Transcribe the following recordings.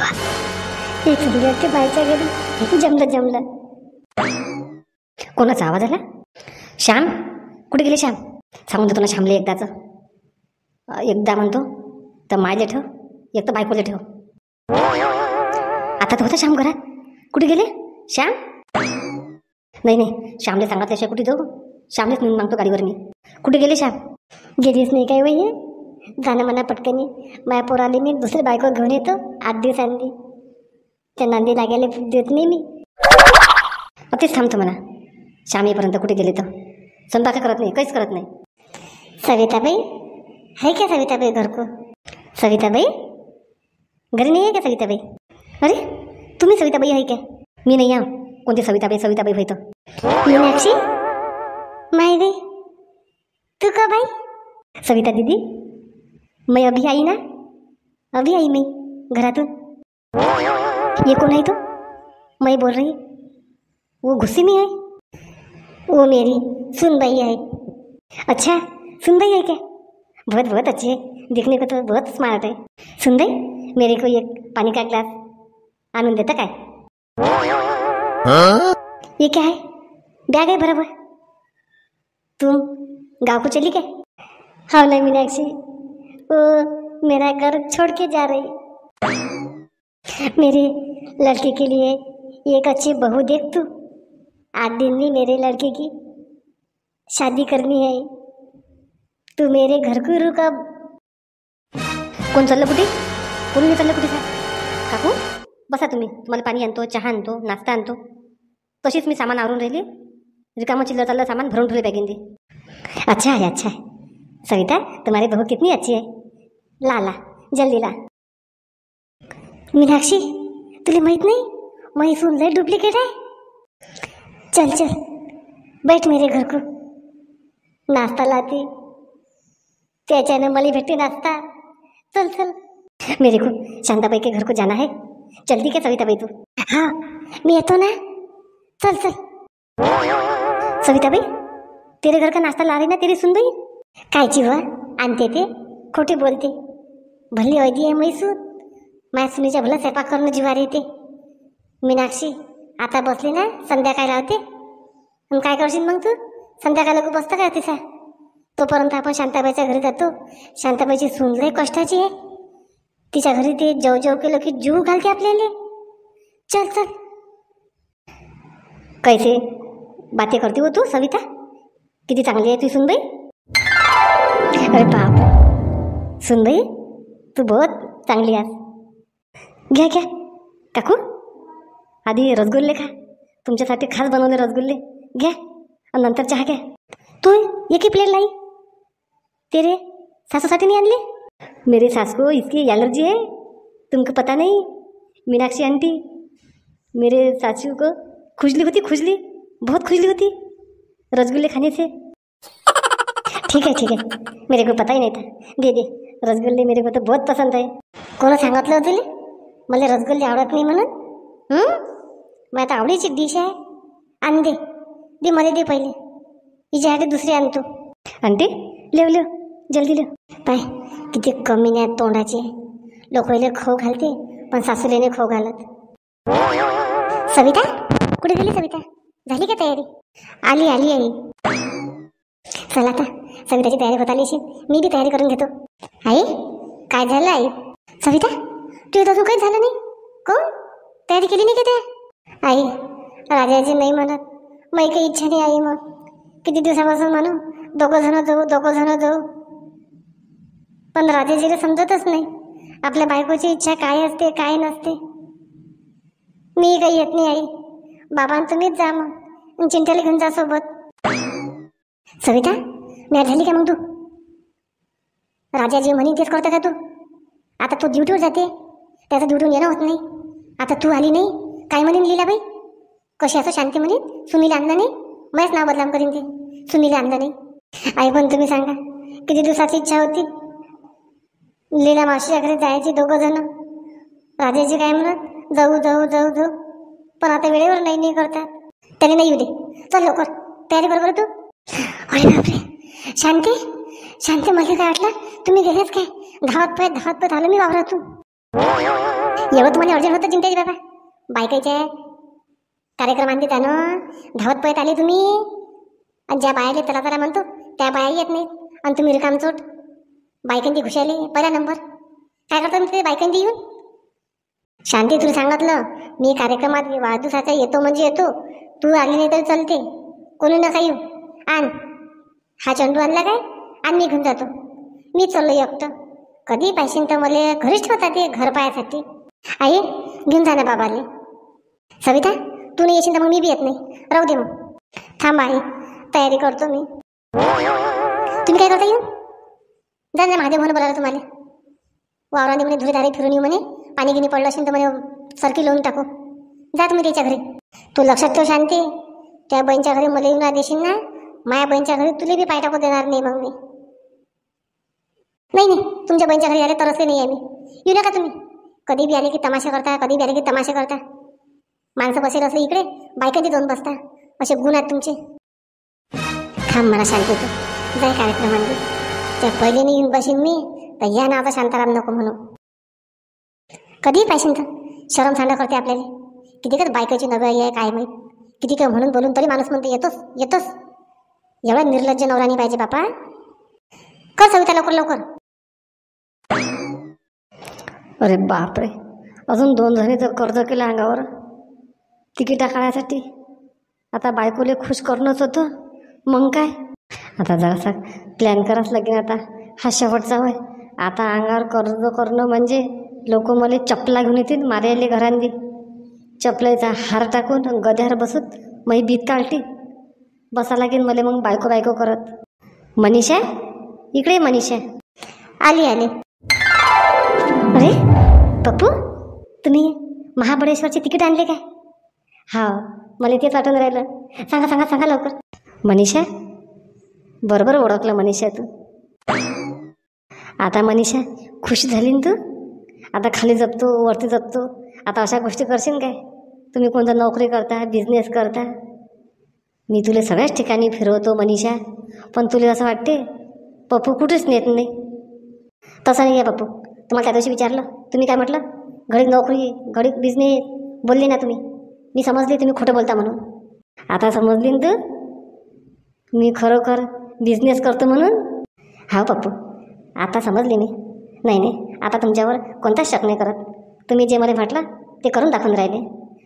हे चुलीवर ते बायच्या घरी जमलं. कोणाचा आवाज आला? श्याम, कुठे गेले श्याम? सांगून देतो ना श्यामले एकदा म्हणतो तर मायले ठेव, एक तर बायकोले ठेव. आता तर होता श्याम घरात. कुठे गेले श्याम? नाही, श्यामले सांगितल्याशिवाय कुठे जाऊ? श्यामलेच नेऊन मागतो गाडीवर मी. कुठे गेले श्याम? गेलीच नाही काय वय? जाणं म्हणा पटकनी. माया पोराले मी दुसरी बायको घेऊन येतो 8 दिवसांनी. त्या नांदी लागायला देत नाही मी. तेच थांबतो म्हणा. श्याम येईपर्यंत कुठे गेले तर स्वयंपाक करत नाही, काहीच करत नाही. सविताबाई आहे का? सविताबाई घर को? सविताबाई घरी नाही आहे का? सविताबाई, अरे तुम्ही सविताबाई आहे का? मी नाही आहे. कोणती सविताबाई होय तर मीनाक्षी माय बाई. तू का बाई? सविता दीदी, मैं अभी आई ना, अभी आई मैं घरातून. ये कौन है तो? मैं बोल रही, वो गुस्से में है. वो मेरी सुनबाई है. अच्छा सुनबाई है क्या? बहुत अच्छी है, दिखने को तो बहुत स्मार्ट है. सुनबाई, मेरे को एक पानी का ग्लास आणून देता काय? ये क्या है? बैग है भरा हुआ. तुम गाँव को चली क्या? हाँ नहीं मीनाक्षी, वो मेरा घर छोड़ के जा रही. मेरे लड़के के लिए एक अच्छी बहू देख तू. 8 दिन में मेरे लड़के की शादी करनी है. तू मेरे घर को रुक. अब कोण चाललं कुठे? कोण नाही चाललं कुठे? काकू बसा तुम्ही. तुम्हाला पाणी आणतो, चहा आणतो, नाश्ता आणतो. तशीच मी सामान आवरून राहिली. रिकामं चिल्लर चाललं सामान भरून ठेवले बॅगेंदी. अच्छा है सविता, तुम्हारी बहू कितनी अच्छी है. ला जल्दी ला. मीनाक्षी तुला माहित नाही, मैं सुन ले डुप्लीकेट है. चल बैठ मेरे घर को. नाश्ता लाती, त्याच्यानं मला भेटते नाश्ता. चल मेरे को शांताबाई के घर को जाना है. चलती क्या सविताबाई तू? हाँ मी येतो ना. चल सविताबाई, तेरे घर का नाश्ता ला रही ना तेरी सुनबाई. कायची व आणते ते खोटे बोलते. भली अवधी आहे मैसूर. माझ्या सुनीच्या भला स्वयंपाक करणं जिवार येते. मीनाक्षी आता बसली ना, संध्याकाळी राहते. आणि काय करशील मग तू? संध्याकाळ लोक बसतं काय तिचा? तोपर्यंत आपण शांताबाईच्या घरी जातो. शांताबाईची सून लय कष्टाची आहे. तिच्या घरी ते जव केलं की जीव घालते आपल्याला. चल कैसे बातें करती हो तू सविता? किती चांगली आहे तू सुनबाई. अरे बाप, सुनबाई तू बहुत चांगली आहेस. घ्या काकू, आधी रसगुल्ले खा. तुमच्यासाठी खास बनवले रसगुल्ले. घ्या आणि नंतर चहा घ्या. तू एक ही प्लेट लाई. तेरे सासूसाठी नहीं आणली? मेरे सास को इसकी एलर्जी है, तुमको पता नहीं मीनाक्षी आंटी. मेरे सासू को खुजली होती, बहुत खुजली होती रसगुल्ले खाने से. ठीक है, मेरे को पता ही नहीं था. दे रसगुल्ले, मेरे को तो बहुत पसंद है. कोण सांगितलं तुला मला रसगुल्ले आवडत नाही म्हणून? मग आता आवडीची डिश आहे. आण दे मला दे पहिले. हिच्यासाठी दुसरी आणतो. आंटी लेव जल्दी लेव. पाय किती कमी नाही तोंडाचे. लोकांना खाऊ घालते पण सासूलेने खाऊ घालत. सविता कुठे गेली? सविता झाली का तयारी? आली आई. चला आता सविताची तयारी होत आली. मी बी तयारी करून घेतो. आई काय झालं आई? सविता तू तर काहीच झालं नाही. कोण तयारी केली नाही का ते? आई राजाजी नाही म्हणत. मग काही इच्छा नाही आई. मग किती दिवसापासून म्हणू दोघं जण जाऊ. पण राजाजीला समजतच नाही आपल्या बायकोची इच्छा काय असते काय नसते. मी काही येत नाही आई. बाबा तुम्हीच जा मग, चिंट्याला घेऊन जा सोबत. सविता मॅच झाली का मग तू? राजाजी म्हणे तेच करता का तू? आता तू ड्युटीवर जाते, त्याचं ड्युटीवर येणं होत नाही. आता तू आली नाही काय म्हणेन लीलाबाई? कशी असं शांती म्हणेन सुनीला आणलं नाही. मलाच नाव बदनाम करीन ते. सुनीला आणलं नाही. आई पण तुम्ही सांगा किती दिवसाची इच्छा होती लीला मावशीच्या घरी जायची दोघं जण. राजाजी काय म्हणत जाऊ पण आता वेळेवर नाही करतात. त्याने नाही येऊ दे. चल लवकर तयारी बरोबर तू. अरे बापरे शांती मला काय वाटलं तुम्ही गेलेच काय? धावत पाय आलो मी वावरातून. एवढं तुम्हाला अर्जंट होतं चिंतेश बाबा? बायकाच्या कार्यक्रमांनी त्यानं धावत पळत आले तुम्ही, आणि ज्या बायाले चला चला म्हणतो त्या बाया येत नाहीत, आणि तुम्ही रिकामचोट बायकांची घुशाले पहिला नंबर. काय करता तुम्ही ते बायकांची येऊन? शांती, तुला सांगितलं मी कार्यक्रमात वाढदिवसाचा येतो म्हणजे येतो, तू आली नाही तरी चालते, कोणी नका येऊ. आण हा चंडू आणला काय, आणि मी घेऊन जातो. मी चाललो एकटं, कधी पाहिजे तर मला घरीच ठेवता ते घर पायासाठी. आई घेऊन जा ना बाबाले. सविता, तू नाही येशील तर मग मी बी येत नाही, राहू दे मग. थांबा आई, तयारी करतो मी. तुम्ही काय करता येऊन? जा ना, महादेव म्हणून बोलायला तुम्हाला. वावरांनी म्हणे धुळेधारे फिरून येऊ म्हणे, पाणी गिनी पडलं असेल तर म्हणे सरकी लावून टाकू. जा तुम्ही त्याच्या घरी. तू लक्षात ठेव शांती, त्या बहीणच्या घरी मला येऊन देशील ना, माया बहीणच्या घरी तुला बी पाय टाकू देणार नाही मग मी. नाही, तुमच्या बहीणच्या घरी आले तरच नाही आहे मी. येऊ नका तुम्ही. कधी बी आले की तमाशा करता, कधी बी आले की तमाशा करता. माणसं बसेल असले इकडे, बायकांची जाऊन बसता. असे गुण आहेत तुमचे. थांब मला शांती, तू जाय कार्यक्रमांनी. त्या पहिले नाही येऊन बसीन मी, तर या नावाचा शांताराम नको म्हणू. कधी पाहिजे तर शरम सांडा करते आपल्याला. किती काय बायकाची नगरी आहे काय माहीत, किती काय म्हणून बोलून तरी माणूस म्हणते येतोच येतोच. एवढा निर्लज्ज नवरा नाही पाहिजे बापा. कर सविता लवकर लवकर. अरे बापरे, अजून 2 जणीचं कर्ज केलं अंगावर तिकिटा काढायसाठी. आता बायकोले खुश करणंच होतं, मग काय आता जरासा प्लॅन करावंच लागेल. आता हा शेवटचा वय. आता अंगावर कर्ज करणं म्हणजे लोक मला चपला घेऊन येतील मारायले घरांनी. चपलेचा हार टाकून गद्यावर बसून मग बीत काढली बसा लागेल मला मग बायको बायको करत. मनीषा, इकडे मनीषा. आली आली. अरे पप्पू, तुम्ही महाबळेश्वरचे तिकीट आणले काय? हा, मला तेच वाटून राहिलं. सांगा सांगा सांगा लवकर. मनीषा, बरोबर ओळखलं मनीषा तू. आता मनीषा खुश झाली ना तू? आता खाली जपतो वरती जपतो, आता अशा गोष्टी करशील काय? तुम्ही कोणतं नोकरी करता, बिझनेस करता, मी तुला सगळ्याच ठिकाणी फिरवतो मनीषा, पण तुला असं वाटते पप्पू कुठेच नेत नाही. तसं नाही आहे पप्पू. तुम्हाला त्या दिवशी विचारलं, तुम्ही काय म्हटलं? घडी नोकरी घडी बिझनेस बोलले ना तुम्ही. मी समजले तुम्ही खोटं बोलता म्हणून. आता समजली ना तू मी खरोखर बिझनेस करतो म्हणून? हा पप्पू, आता समजले मी. नाही नाही, आता तुमच्यावर कोणताच शक नाही करत. तुम्ही जे मला म्हटलं ते करून दाखवून राहिले.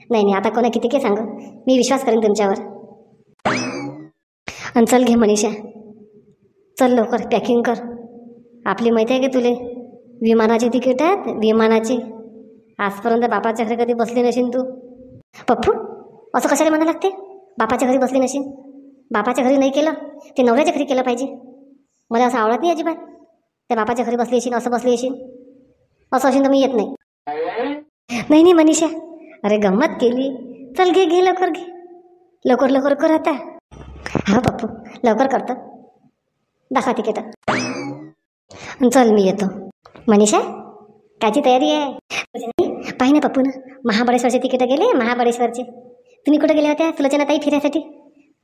नाही नाही, आता कोणा किती काय सांग, मी विश्वास करेन तुमच्यावर. आणि चल घे मनीषा, चल लवकर पॅकिंग कर. आपली माहिती आहे की तुले विमानाची तिकीट आहेत, विमानाची. आजपर्यंत बापाच्या घरी कधी बसली नशील तू. पप्पू, असं कशाला म्हणायला लागते? बापाच्या घरी बसली नशील? बापाच्या घरी नाही केलं ते नवऱ्याच्या घरी केलं पाहिजे. मला असं आवडत नाही अजिबात. त्या बापाच्या घरी बसली असेल, असं बसली असेल, असं असेल तर मी येत नाही. नाही नाही मनीषा, अरे गंमत केली. चल घे घे लवकर घे, लवकर लवकर कर आता. हा पप्पू, लवकर करतो. दाखवा तिकीट. चल मी येतो. मनीषा, कायची तयारी आहे? पाहि ना पप्पू ना, महाबळेश्वरचे तिकीट गेले महाबळेश्वरचे. तुम्ही कुठं गेल्या होत्या सुलोचनाताई फिरायसाठी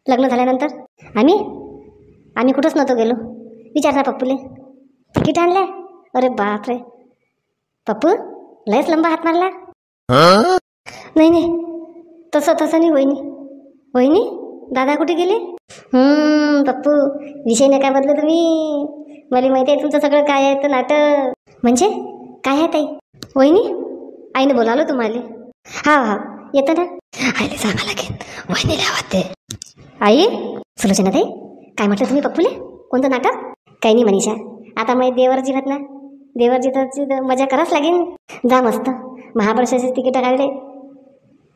लग्न झाल्यानंतर? आम्ही कुठंच नव्हतो गेलो. विचारता पप्पूले. तिकीट आणल्या? अरे बापरे पप्पू, लयच लंबा हात मारला. नाही नाही, तसं नाही. वहिनी वहिनी, दादा कुठे गेले? पप्पू, विषय नका बदलू तुम्ही. मला माहिती आहे तुमचं सगळं काय आहे तर नाटक. म्हणजे काय आहे ताई? वहिनी, आईने बोलावलं तुम्हाला. हा येतं ना. आईला सांगा लागेल, वहिनीला आवाज दे. आई, सुलोचनाताई, काय म्हटलं तुम्ही पप्पूले? कोणतं नाटक? काही नाही मनीषा, आता मग देवर जीवत ना, देवर जीवाची मजा करावंच लागेल. जा मस्त महाबळेश्वरचे तिकीट काढले,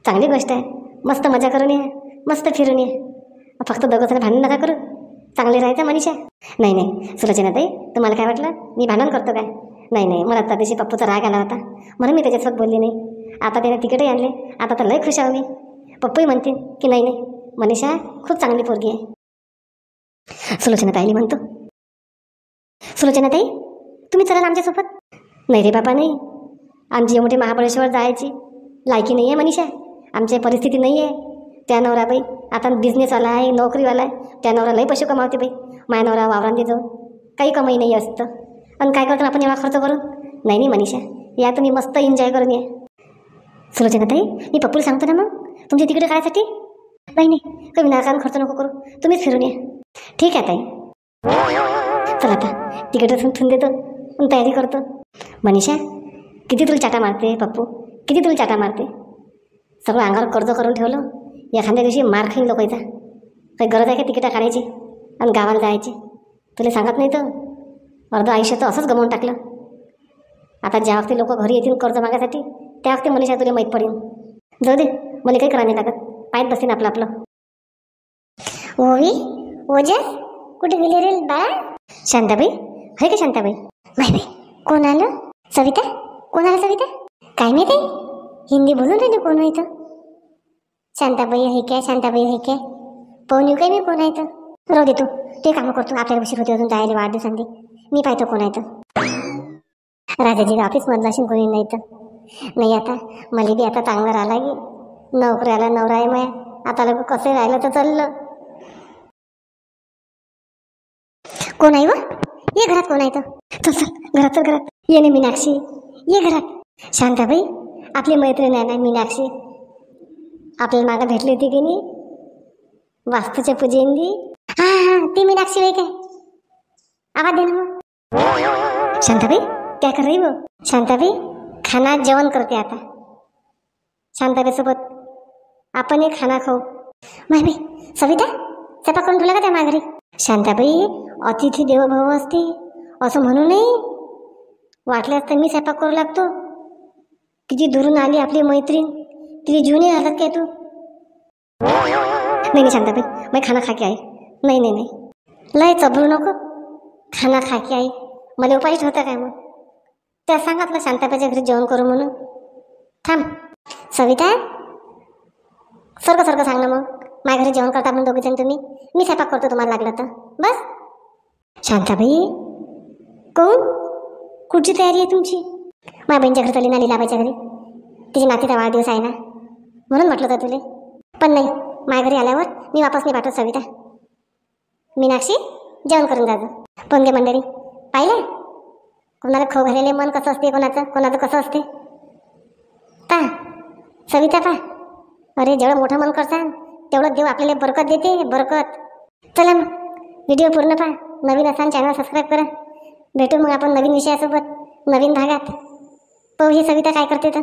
चांगली गोष्ट आहे. मस्त मजा करून ये, मस्त फिरून ये. फक्त दोघं भांडण नका करू, चांगले राहायचं मनीषा. नाही नाही सुलोचनाताई, तुम्हाला काय वाटलं मी भांडण करतो काय? नाही नाही, मला त्या दिवशी पप्पूचा राग आला होता म्हणून मी त्याच्यासोबत बोलली नाही. आता त्याने तिकीटही आणले, आता तर लय खुश आहो मी. पप्पूही म्हणते की नाही नाही मनीषा खूप चांगली पोरगी आहे. सुलोचनाताईला म्हणतो, सुलोचनाताई तुम्ही चला आमच्यासोबत. नाही रे बाबा नाही, आमची एवढी महाबळेश्वर जायची लायकी नाही आहे मनीषा, आमची परिस्थिती नाही आहे. त्या नवरा बाई आता बिझनेसवाला आहे, नोकरीवाला आहे. त्या नवरा लई पैसे कमावते बाई. माया नवरा वावरांनी जाऊन काही कमाई नाही असतं, आणि काय करतो आपण एवढा खर्च करून? नाही नाही मनीषा, या तुम्ही मस्त एन्जॉय करून या. सुलोचना ताई, मी पप्पूला सांगतो ना मग तुमची तिकीट काढायसाठी. नाही नाही, काही विनाकारण खर्च नको करू, तुम्हीच फिरून या. ठीक आहे ताई. चला आता तिकीट ठेवून देतो, पण तयारी करतो. मनीषा, किती तुला चाटा मारते पप्पू, किती तुला चाटा मारते. सगळं अंगावर कर्ज करून ठेवलं, एखाद्या दिवशी मार खाईन लोकांचा. काही गरज आहे का तिकीटा काढायची आणि गावाला जायची. तुला सांगत नाही तर अर्ध आयुष्य तर असंच गमावून टाकलं. आता ज्या वक्ती लोक घरी येतील कर्ज मागायसाठी, त्या वक्ती मनीषा तुला माहीत पडेल. जाऊ दे, मला काही करा नाही लागत, पायात बसेन आपलं आपलं. ओवी, ओजस, कुठे गेली रे बाळा? शांताबाई, है का शांताबाई? माय बाई, कोण आलं? सविता, कोण आलं सविता? काय माहिती, हिंदी बोलून राहिली कोण आहे इथं? शांताबाई आहे काय, शांताबाई आहे काय? पाहून येऊ काय मी कोण आहे तर? राहू दे तू, ते कामं करतो, आपल्याला उशीर होते अजून जायला वाढदिवसांनी. मी पाहतो कोण आहे तर. राजाजी ऑफिसमधला असेल कोणी नाही तर. नाही आता मला बी आता चांगलं राहिला की नोकऱ्याला नवरा आहे माया. आता लोक कसं राहिलं तर चाललं. कोण आहे व? ये घरात कोण आहे तर? चल चल घरात, चल घरात. ये ना मीनाक्षी, ये घरात. शांताबाई, आपली मैत्रीण आहे ना मीनाक्षी, आपल्याला मागं भेटली होती की नाही वास्तूच्या पूजेंदी? हा हा, ती मीनाक्षी बाई काय? आवाज दे ना मग. शांताबाई, क्या कर रही वो? शांताबाई खाना जेवण करते आता. शांताबाई सोबत आपण एक खाना खाऊ. माय बाई, सविता स्वयंपाक करून ठेवला का त्या माघारी? शांताबाई, अतिथी देवो भव असते असं म्हणू नाही. वाटल्यास तर मी स्वयंपाक करू लागतो. किती दुरून आली आपली मैत्रीण, तिची जुनी झालं काय तू? नाही नाही शांताबाई, मी खाना खा के आई. नाही नाही नाही, लय चबरू नको. खाना खा के आई, मला उपाय होता काय मग? त्या सांगितलं शांताबाईच्या घरी जेवण करू म्हणून. थांब सविता, सारखं सांग ना मग. माझ्या घरी जेवण करता म्हणून दोघीजण तुम्ही, मी स्वयंपाक करतो तुम्हाला लागलं तर. बस. शांताबाई, कोण कुठची तयारी आहे तुमची? माझ्या बहिणीच्या घरी चालली ना, लीलाबाईच्या घरी. तिची नातीचा वाढदिवस आहे ना, म्हणून म्हटलं होतं तुले. पण नाही, माझ्या घरी आल्यावर मी वापस नाही पाठवत सविता. मीनाक्षी, जेवण करून जायचं. पण गे मंडळी, पाहिलं कोणाला खाऊ घालेले मन कसं असते, कोणाचं कसं असते. पा सविता, पा अरे जेवढं मोठं मन करसान तेवढं देव आपल्याला बरकत देते, बरकत. चला मग व्हिडिओ पूर्ण पहा. नवीन असाल चॅनल सबस्क्राईब करा. भेटू मग आपण नवीन विषयासोबत नवीन भागात. पाहू ही सविता काय करते तर.